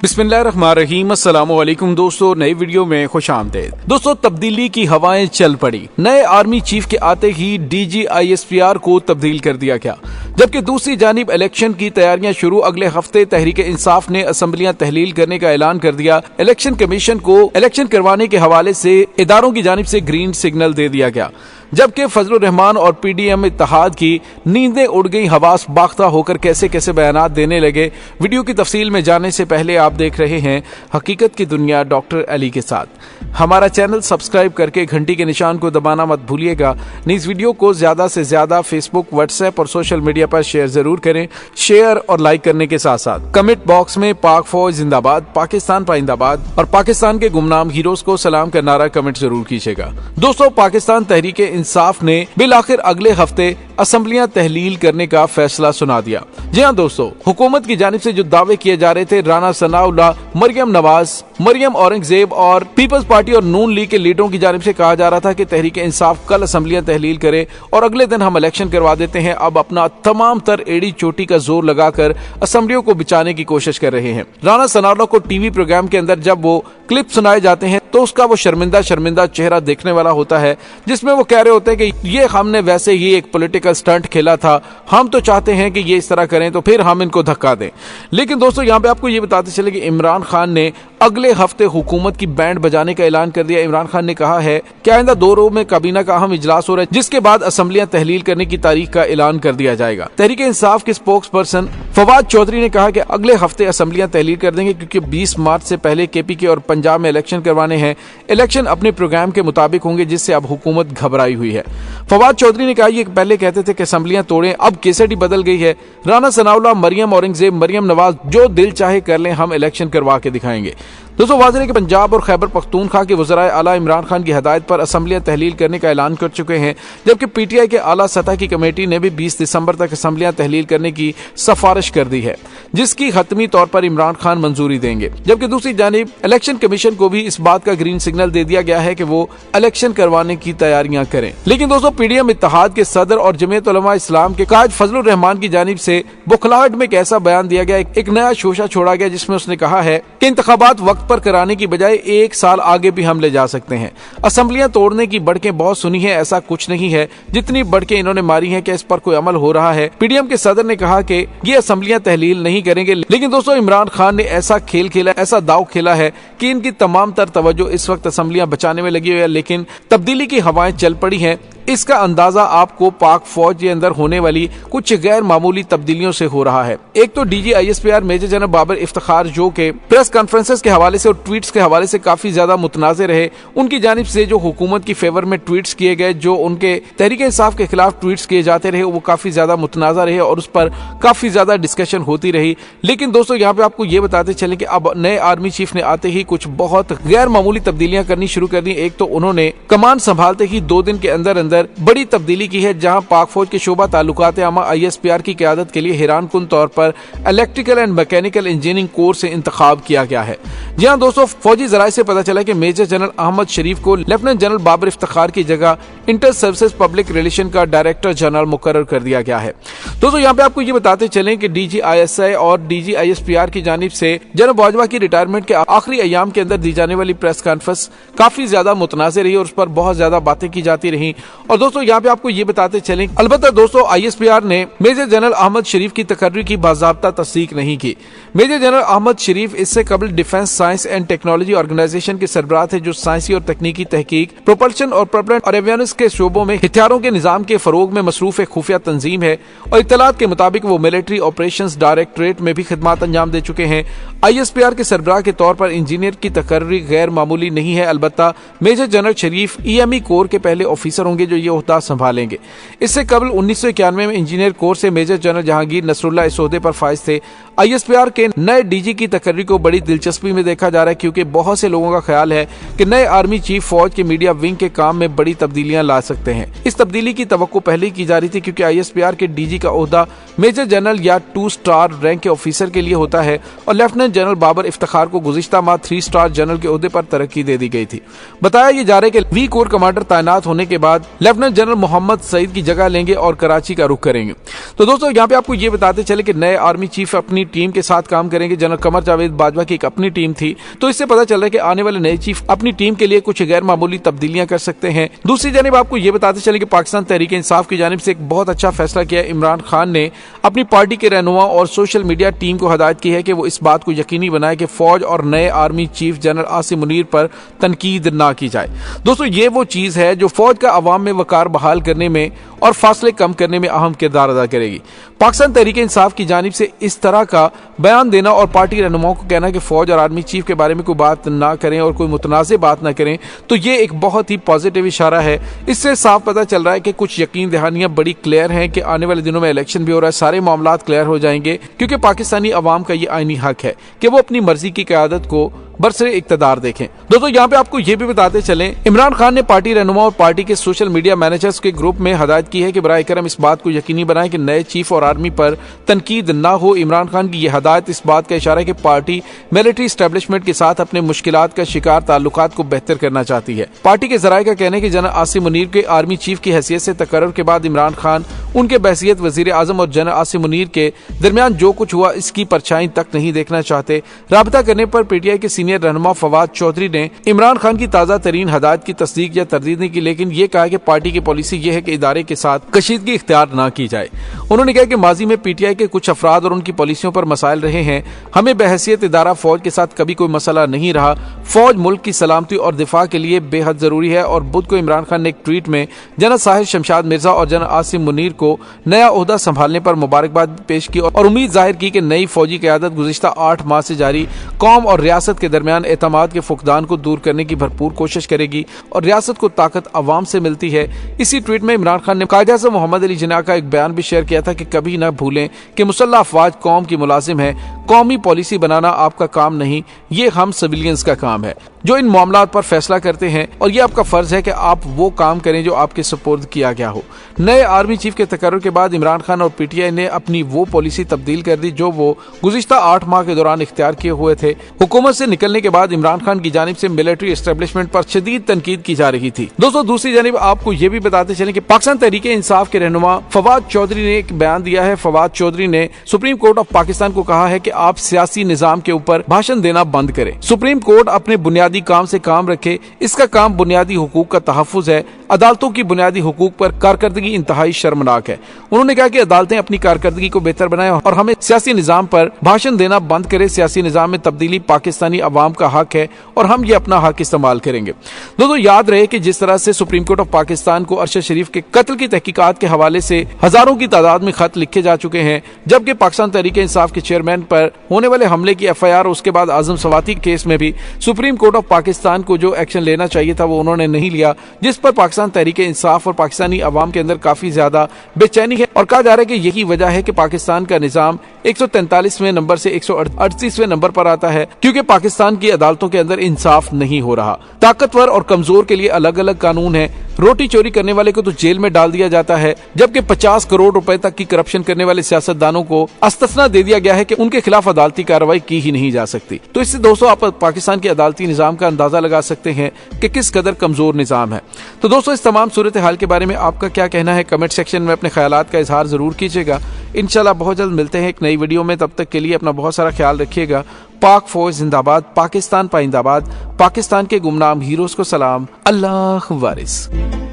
बिस्मिल्लाहिर्रहमानिर्रहीम। अस्सलामुअलैकुम दोस्तों, नई वीडियो में खुशामदीद। दोस्तों, तब्दीली की हवाएं चल पड़ी। नए आर्मी चीफ के आते ही डीजी ISPR को तब्दील कर दिया गया, जबकि दूसरी जानिब इलेक्शन की तैयारियां शुरू। अगले हफ्ते तहरीक इंसाफ ने असम्बलियां तहलील करने का ऐलान कर दिया। इलेक्शन कमीशन को इलेक्शन करवाने के हवाले से इदारों की जानिब से ग्रीन सिग्नल दे दिया गया, जबकि फजलुर रहमान और PDM इत्तेहाद की नींदें उड़ गई। हवास बाख्ता होकर कैसे कैसे बयानात देने लगे। वीडियो की तफसील में जाने से पहले आप देख रहे हैं हकीकत की दुनिया डॉक्टर अली के साथ। हमारा चैनल सब्सक्राइब करके घंटी के निशान को दबाना मत भूलिएगा। इस वीडियो को ज्यादा से ज्यादा फेसबुक, व्हाट्सएप और सोशल मीडिया पर शेयर जरूर करें। शेयर और लाइक करने के साथ साथ कमेंट बॉक्स में पाक फौज जिंदाबाद, पाकिस्तान पाइंदाबाद और पाकिस्तान के गुमनाम हीरोज को सलाम का नारा कमेंट जरूर कीजिएगा। दोस्तों, पाकिस्तान तहरीक इंसाफ ने बिल आखिर अगले हफ्ते असम्बलियां तहलील करने का फैसला सुना दिया। जी हाँ दोस्तों, हुकूमत की जानिब से जो दावे किए जा रहे थे, राना सनाउल्लाह, मरियम नवाज, मरियम औरंगजेब और पीपल्स पार्टी और नून लीग के लीडरों की जानिब से कहा जा रहा था कि तहरीक इंसाफ कल असम्बलियां तहलील करे और अगले दिन हम इलेक्शन करवा देते हैं। अब अपना तमाम तर एड़ी चोटी का जोर लगाकर असम्बलियों को बिचाने की कोशिश कर रहे हैं। राना सनाउल्लाह को टीवी प्रोग्राम के अंदर जब वो क्लिप सुनाए जाते हैं तो उसका वो शर्मिंदा शर्मिंदा चेहरा देखने वाला होता है, जिसमें वो कह रहे होते हैं कि ये हमने वैसे ही एक पॉलिटिकल स्टंट खेला था, हम तो चाहते हैं कि ये इस तरह करें तो फिर हम इनको धक्का दें। लेकिन दोस्तों, यहाँ पे आपको ये बताते चले कि इमरान खान ने अगले हफ्ते हुकूमत की बैंड बजाने का ऐलान कर दिया। इमरान खान ने कहा है कि आइंदा 2 रोज में काबीना का अहम इजलास हो रहा है, जिसके बाद असम्बलियां तहलील करने की तारीख का ऐलान कर दिया जाएगा। तहरीक इंसाफ के स्पोक्स पर्सन फवाद चौधरी ने कहा कि अगले हफ्ते असम्बलियां तहलील कर देंगे, क्योंकि 20 मार्च से पहले KPK और पंजाब में इलेक्शन करवाने हैं। इलेक्शन अपने प्रोग्राम के मुताबिक होंगे, जिससे अब हुकूमत घबराई हुई है। फवाद चौधरी ने कहा, ये पहले कहते थे कि असम्बलियां तोड़ें, अब केसरी बदल गई है। राना सनाउल्लाह, मरियम औरंगजेब, मरियम नवाज जो दिल चाहे कर लें, हम इलेक्शन करवा के दिखाएंगे। दोस्तों, वाज़ेह है कि पंजाब और खैबर पख्तूनख्वा के वज़राए आला इमरान खान की हदायत पर असम्बलियां तहलील करने का ऐलान कर चुके हैं, जबकि PTI के आला सतह की कमेटी ने भी 20 दिसंबर तक असम्बलियां तहलील करने की सिफारिश कर दी है, जिसकी हतमी तौर पर इमरान खान मंजूरी देंगे। जबकि दूसरी जानिब इलेक्शन कमीशन को भी इस बात का ग्रीन सिग्नल दे दिया गया है कि वो इलेक्शन करवाने की तैयारियां करें। लेकिन दोस्तों, PDM इत्तेहाद के सदर और जमीयत उलमा इस्लाम के कायद फजलुर रहमान की जानिब से बुखलाहट में एक ऐसा बयान दिया गया, एक नया शोशा छोड़ा गया, जिसमें उसने कहा है कि इंतखाबात वक्त पर कराने की बजाय 1 साल आगे भी हम ले जा सकते हैं। असम्बलियां तोड़ने की बड़कें बहुत सुनी है, ऐसा कुछ नहीं है जितनी बड़कें इन्होंने मारी हैं कि इस पर कोई अमल हो रहा है। PDM के सदर ने कहा कि ये असम्बलियां तहलील नहीं करेंगे। लेकिन दोस्तों, इमरान खान ने ऐसा खेल खेला, ऐसा दाव खेला है कि इनकी तमाम तर तवज्जो इस वक्त असम्बलियां बचाने में लगी हुई है। लेकिन तब्दीली की हवाएं चल पड़ी हैं। इसका अंदाजा आपको पाक फौज के अंदर होने वाली कुछ गैर मामूली तब्दीलियों से हो रहा है। एक तो DG ISPR major general Babar Iftikhar, जो के प्रेस कॉन्फ्रेंसेस के हवाले से और ट्वीट्स के हवाले से काफी ज्यादा मुतनाज़ रहे, उनकी जानिब से जो हुकूमत की फेवर में ट्वीट्स किए गए, जो उनके तहरीक इंसाफ के खिलाफ ट्वीट्स किए जाते रहे, वो काफी ज्यादा मुतनाज़ा रहे और उस पर काफी ज्यादा डिस्कशन होती रही। लेकिन दोस्तों, यहाँ पे आपको ये बताते चले कि अब नए आर्मी चीफ ने आते ही कुछ बहुत गैर मामूली तब्दीलियां करनी शुरू कर दी। एक तो उन्होंने कमान संभालते ही 2 दिन के अंदर अंदर बड़ी तब्दीली की है, जहां पाक फौज के शोबा ताल्लुकात आमा ISPR की क़यादत के लिए हैरान कुन तौर पर electrical and mechanical engineering course से इंतखाब किया गया है। जी हाँ दोस्तों, फौजी जराये से पता चला कि मेजर जनरल अहमद शरीफ को लेफ्टिनेंट जनरल बाबर इफ्तिखार की जगह इंटर सर्विसेज पब्लिक रिलेशन का डायरेक्टर जनरल मुकर्रर कर दिया गया है। दोस्तों, यहाँ पे आपको ये बताते चलें कि DG ISI और DG ISPR की जानिब से जनरल बाजवा की रिटायरमेंट के आखिरी अयाम के अंदर दी जाने वाली प्रेस कॉन्फ्रेंस काफी ज्यादा मुतनाज़ रही और उस पर बहुत ज्यादा बातें की जाती रही। और दोस्तों, यहाँ पे आपको ये बताते चलें, अलबत्ता दोस्तों, ISPR ने मेजर जनरल अहमद शरीफ की तकर्री की बाज़ाब्ता तस्दीक नहीं की। मेजर जनरल अहमद शरीफ इससे कबल defence science and technology organisation के सरबराह थे, जो साइंसी और तकनीकी तहकीक, प्रोपल्शन और प्रोपेलेंट और एवियोनिक्स के शोबों में हथियारों के निजाम के फरोग में मसरूफ एक खुफिया तंजीम है। और इत्तलात के मुताबिक वो मिलिट्री ऑपरेशंस डायरेक्टरेट में भी खिदमत अंजाम दे चुके हैं। ISPR के सरबराह के तौर पर इंजीनियर की तकर्री गैर मामूली नहीं है। अलबत्ता मेजर जनरल शरीफ EME कोर के पहले ऑफिसर होंगे जो ये ओहदा संभालेंगे। इससे कबल 1991 में इंजीनियर कोर से मेजर जनरल जहांगीर नसरुल्लाह इस ओहदे पर फाइज थे। ISPR के नए DG की तकर्री को बड़ी दिलचस्पी में देखा जा रहा है, क्योंकि बहुत से लोगों का ख्याल है कि नए आर्मी चीफ फौज के मीडिया विंग के काम में बड़ी तब्दीलियां ला सकते हैं। इस तब्दीली की तवक्को पहले ही की जा रही थी, क्योंकि ISPR के DG का ओहदा मेजर जनरल या 2 स्टार रैंक के ऑफिसर के लिए होता है और लेफ्टिनेंट जनरल बाबर इफ्तिखार को गुज़िश्ता माह 3 स्टार जनरल के ओहदे पर तरक्की दे दी गई थी। बताया जा रहा है कि वी कोर कमांडर तैनात होने के बाद लेफ्टिनेंट जनरल मोहम्मद सईद की जगह लेंगे और कराची का रुख करेंगे। तो दोस्तों यहाँ पे आपको ये बताते चले कि नए आर्मी चीफ अपनी टीम के साथ काम करेंगे। जनरल कमर जावेद बाजवा की एक अपनी टीम थी, तो इससे पता चल रहा है कि आने वाले नए चीफ अपनी टीम के लिए कुछ गैर मामूली तब्दीलियां कर सकते हैं। दूसरी जानिब आपको ये बताते चले कि पाकिस्तान तहरीक इंसाफ की जानिब से एक बहुत अच्छा फैसला किया। इमरान खान ने अपनी पार्टी के रहनुमा और सोशल मीडिया टीम को हदायत की है कि वो इस बात को यकीनी बनाए कि फौज और नए army chief general Asim Munir पर तनकीद ना की जाए। दोस्तों ये वो चीज है जो फौज का अवाम में वकार बहाल करने में और फासले कम करने में अहम किरदार अदा करेगी। पाकिस्तान तहरीक इंसाफ की जानिब से इस तरह का बयान देना और पार्टी रहनुमाओं को कहना कि फौज और आर्मी चीफ के बारे में कोई बात ना करें और कोई मुतनाज़ बात ना करें, तो ये एक बहुत ही पॉजिटिव इशारा है। इससे साफ पता चल रहा है कि कुछ यकीन दहानियां बड़ी क्लियर हैं कि आने वाले दिनों में इलेक्शन भी हो रहा है, सारे मामला क्लियर हो जाएंगे, क्योंकि पाकिस्तानी अवाम का ये आईनी हक है कि वो अपनी मर्जी की क़यादत को बरसरे इक़्तिदार देखें। दोस्तों यहाँ पे आपको ये भी बताते चलें, इमरान खान ने पार्टी रहनुमा और पार्टी के सोशल मीडिया मैनेजर्स के ग्रुप में हदायत की है कि बराए करम इस बात को यकीनी बनाएं कि नए चीफ और आर्मी पर तनकीद ना हो। इमरान खान की यह हदायत इस बात का इशारा है कि पार्टी मिलिट्री एस्टेब्लिशमेंट के साथ अपने मुश्किलात का शिकार ताल्लुकात को बेहतर करना चाहती है। पार्टी के जराये का कहना है कि जनरल आसिम मुनीर के आर्मी चीफ की हैसियत से तकर्रुर के बाद इमरान खान उनके बहसियत वजीर आजम और जनरल आसिम मुनीर के दरमियान जो कुछ हुआ इसकी परछाई तक नहीं देखना चाहते। राबता करने पर पीटीआई के सीनियर रहनुमा फवाद चौधरी ने इमरान खान की ताज़ा तरीन हदायत की तस्दीक या तरदीद नहीं की, लेकिन ये कहा कि पार्टी की पॉलिसी ये है कि इदारे के साथ कशीदगी इख्तियार न की जाए। उन्होंने कहा कि माजी में पीटीआई के कुछ अफराद और उनकी पॉलिसियों पर मसाइल रहे हैं। हमें बहसियत इदारा फौज के साथ कभी कोई मसला नहीं रहा। फौज मुल्क की सलामती और दिफा के लिए बेहद जरूरी है। और बुध को इमरान खान ने एक ट्वीट में जनरल साहिर शमशाद मिर्जा और जनरल आसिम मुनीर को नया ओहदा संभालने पर मुबारकबाद पेश की और उम्मीद जाहिर की कि नई फौजी क़यादत गुज़िश्ता 8 माह से जारी कौम और रियासत के दरमियान एतमाद के फुकदान को दूर करने की भरपूर कोशिश करेगी और रियासत को ताकत अवाम से मिलती है। इसी ट्वीट में इमरान खान ने कायद आज़म मोहम्मद अली जिन्ना का एक बयान भी शेयर किया था कि कभी न भूलें कि मुसल्लह अफवाज कौम की मुलाजिम है। कौमी पॉलिसी बनाना आपका काम नहीं, ये हम सिविलियंस का काम है जो इन मामलात पर फैसला करते हैं, और ये आपका फर्ज है कि आप वो काम करें जो आपके सुपुर्द किया गया हो। नए आर्मी चीफ के तकर्रुर के बाद इमरान खान और पीटीआई ने अपनी वो पॉलिसी तब्दील कर दी जो वो गुज़िश्ता 8 माह के दौरान इख्तियार किए हुए थे। हुकूमत से निकलने के बाद इमरान खान की जानिब से मिलिट्री एस्टेब्लिशमेंट पर शदीद तनकीद की जा रही थी। दोस्तों दूसरी जानिब आपको ये भी बताते चलें कि पाकिस्तान तहरीक इंसाफ के रहनुमा फवाद चौधरी ने एक बयान दिया है। फवाद चौधरी ने सुप्रीम कोर्ट ऑफ पाकिस्तान को कहा है कि आप सियासी निजाम के ऊपर भाषण देना बंद करें। सुप्रीम कोर्ट अपने बुनियादी काम से काम रखे। इसका काम बुनियादी हुकूक का तहफ्फुज है। अदालतों की बुनियादी हुकूक पर कारकर्दगी इंतहाई शर्मनाक है। उन्होंने कहा कि अदालतें अपनी कारकर्दगी को बेहतर बनाएं और हमें सियासी निजाम पर भाषण देना बंद करें। सियासी निजाम में तब्दीली पाकिस्तानी अवाम का हक है और हम ये अपना हक इस्तेमाल करेंगे। दोस्तों याद रहे कि जिस तरह से सुप्रीम कोर्ट ऑफ पाकिस्तान को अरशद शरीफ के कत्ल की तहकीकात के हवाले से हजारों की तादाद में खत लिखे जा चुके हैं, जबकि पाकिस्तान तहरीक इंसाफ के चेयरमैन पर होने वाले हमले की एफआईआर उसके बाद आजम सवाती केस में भी सुप्रीम कोर्ट ऑफ पाकिस्तान को जो एक्शन लेना चाहिए था वो उन्होंने नहीं लिया, जिस पर पाकिस्तान तहरीक इंसाफ और पाकिस्तानी अवाम के अंदर काफी ज्यादा बेचैनी है। और कहा जा रहा है कि यही वजह है कि पाकिस्तान का निजाम 143वें नंबर से 138वें नंबर पर आता है, क्योंकि पाकिस्तान की अदालतों के अंदर इंसाफ नहीं हो रहा। ताकतवर और कमजोर के लिए अलग अलग कानून है। रोटी चोरी करने वाले को तो जेल में डाल दिया जाता है, जबकि 50 करोड़ रुपए तक की करप्शन करने वाले सियासतदानों को अस्तस्ना दे दिया गया है कि उनके खिलाफ अदालती कार्रवाई की ही नहीं जा सकती। तो इससे दोस्तों आप पाकिस्तान के अदालती निजाम का अंदाजा लगा सकते हैं कि किस कदर कमजोर निजाम है। तो दोस्तों इस तमाम सूरत हाल के बारे में आपका क्या कहना है, कमेंट सेक्शन में अपने ख्यालात का इजहार जरूर कीजिएगा। इंशाल्लाह बहुत जल्द मिलते हैं एक नई वीडियो में। तब तक के लिए अपना बहुत सारा ख्याल रखिएगा। पाक फौज जिंदाबाद, पाकिस्तान पाइंदाबाद, पाकिस्तान के गुमनाम हीरोज को सलाम, अल्लाह वारिस।